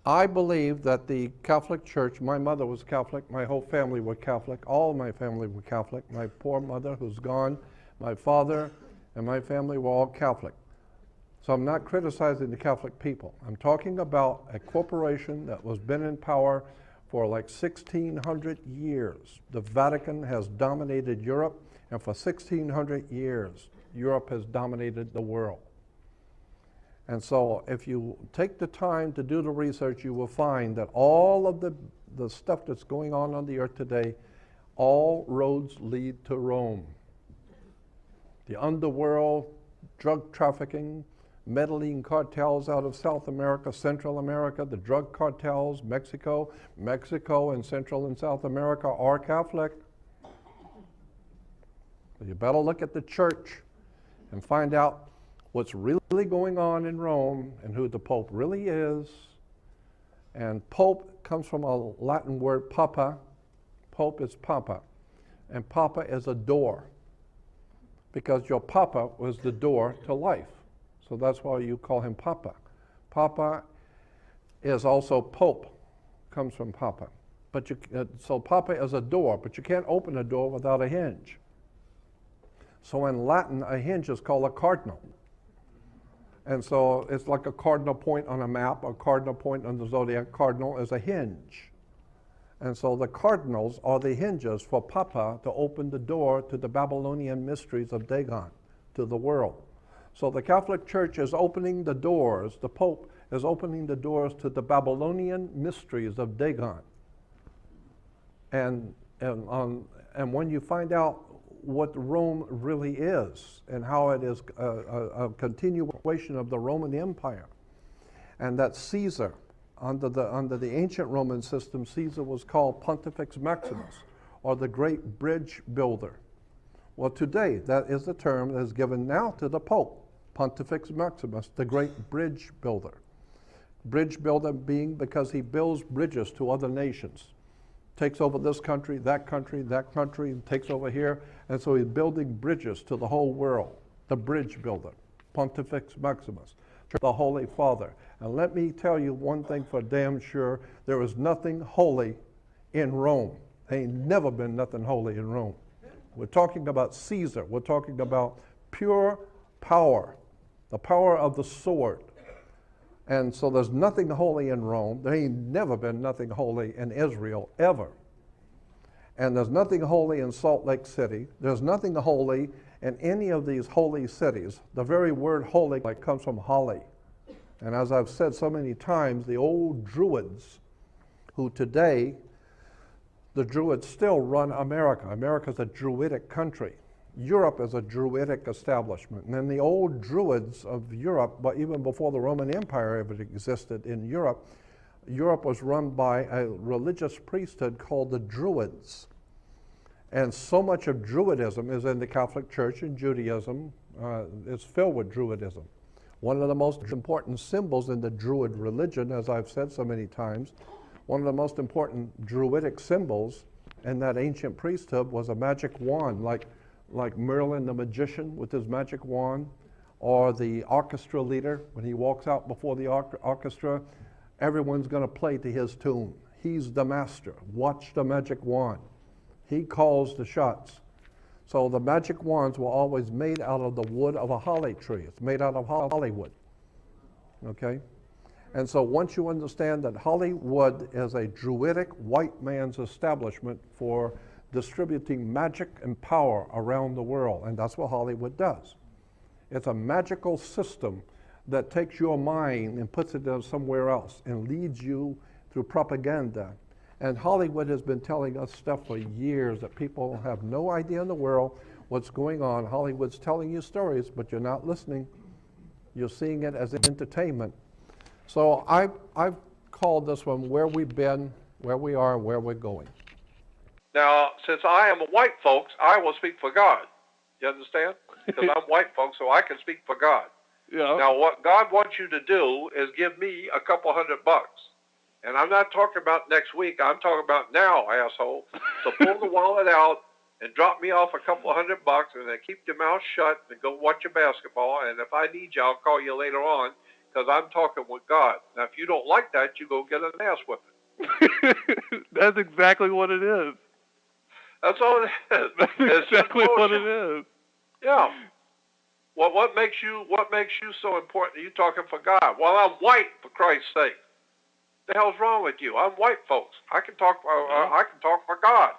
I believe that the Catholic Church, my mother was Catholic, my whole family were Catholic, all my family were Catholic. My poor mother, who's gone, my father, and my family were all Catholic. So I'm not criticizing the Catholic people. I'm talking about a corporation that was been in power for like 1,600 years. The Vatican has dominated Europe, and for 1,600 years, Europe has dominated the world. And so if you take the time to do the research, you will find that all of the stuff that's going on the earth today, all roads lead to Rome. The underworld, drug trafficking, meddling cartels out of South America, Central America, the drug cartels, Mexico and Central and South America are Catholic. So you better look at the church and find out what's really going on in Rome and who the Pope really is. And Pope comes from a Latin word, papa. Pope is papa. And papa is a door, because your papa was the door to life. So that's why you call him papa. Papa is also Pope, comes from papa. But so papa is a door, but you can't open a door without a hinge. So in Latin, a hinge is called a cardinal. And so it's like a cardinal point on a map, a cardinal point on the zodiac. Cardinal is a hinge. And so the cardinals are the hinges for Papa to open the door to the Babylonian mysteries of Dagon, to the world. So the Catholic Church is opening the doors, the Pope is opening the doors to the Babylonian mysteries of Dagon. And when you find out what Rome really is and how it is a continuation of the Roman Empire, and that Caesar, under the ancient Roman system, Caesar was called Pontifex Maximus, or the great bridge builder. Well, today that is the term that is given now to the Pope, Pontifex Maximus, the great bridge builder. Bridge builder being because he builds bridges to other nations. Takes over this country, that country, takes over here, and so he's building bridges to the whole world. The bridge builder, Pontifex Maximus, the Holy Father. And let me tell you one thing for damn sure, there is nothing holy in Rome. There ain't never been nothing holy in Rome. We're talking about Caesar. We're talking about pure power, the power of the sword. And so there's nothing holy in Rome. There ain't never been nothing holy in Israel, ever. And there's nothing holy in Salt Lake City. There's nothing holy in any of these holy cities. The very word holy comes from holly. And as I've said so many times, the old Druids, who today, the Druids still run America. America's a Druidic country. Europe is a Druidic establishment. And then the old Druids of Europe, but even before the Roman Empire ever existed in Europe, Europe was run by a religious priesthood called the Druids. And so much of Druidism is in the Catholic Church, and Judaism is filled with Druidism. One of the most important symbols in the Druid religion, as I've said so many times, one of the most important Druidic symbols in that ancient priesthood was a magic wand, like Merlin the magician with his magic wand, or the orchestra leader, when he walks out before the orchestra, everyone's going to play to his tune. He's the master. Watch the magic wand. He calls the shots. So the magic wands were always made out of the wood of a holly tree. It's made out of Hollywood. Okay? And so once you understand that Hollywood is a Druidic white man's establishment for distributing magic and power around the world, and that's what Hollywood does. It's a magical system that takes your mind and puts it somewhere else and leads you through propaganda. And Hollywood has been telling us stuff for years that people have no idea in the world what's going on. Hollywood's telling you stories, but you're not listening. You're seeing it as entertainment. So I've called this one Where We've Been, Where We Are, Where We're Going. Now, since I am a white folks, I will speak for God. You understand? Because I'm white folks, so I can speak for God. Yeah. Now, what God wants you to do is give me a couple $100. And I'm not talking about next week. I'm talking about now, asshole. So pull the wallet out and drop me off a couple $100, and then keep your mouth shut and go watch your basketball. And if I need you, I'll call you later on. because I'm talking with God. Now, if you don't like that, you go get an ass whipping. That's exactly what it is. That's all it is. That's It's just exactly what bullshit. it is. Yeah. Well, what makes you so important? You talking for God? Well, I'm white, for Christ's sake. The hell's wrong with you? I'm white, folks. I can talk. I can talk for God.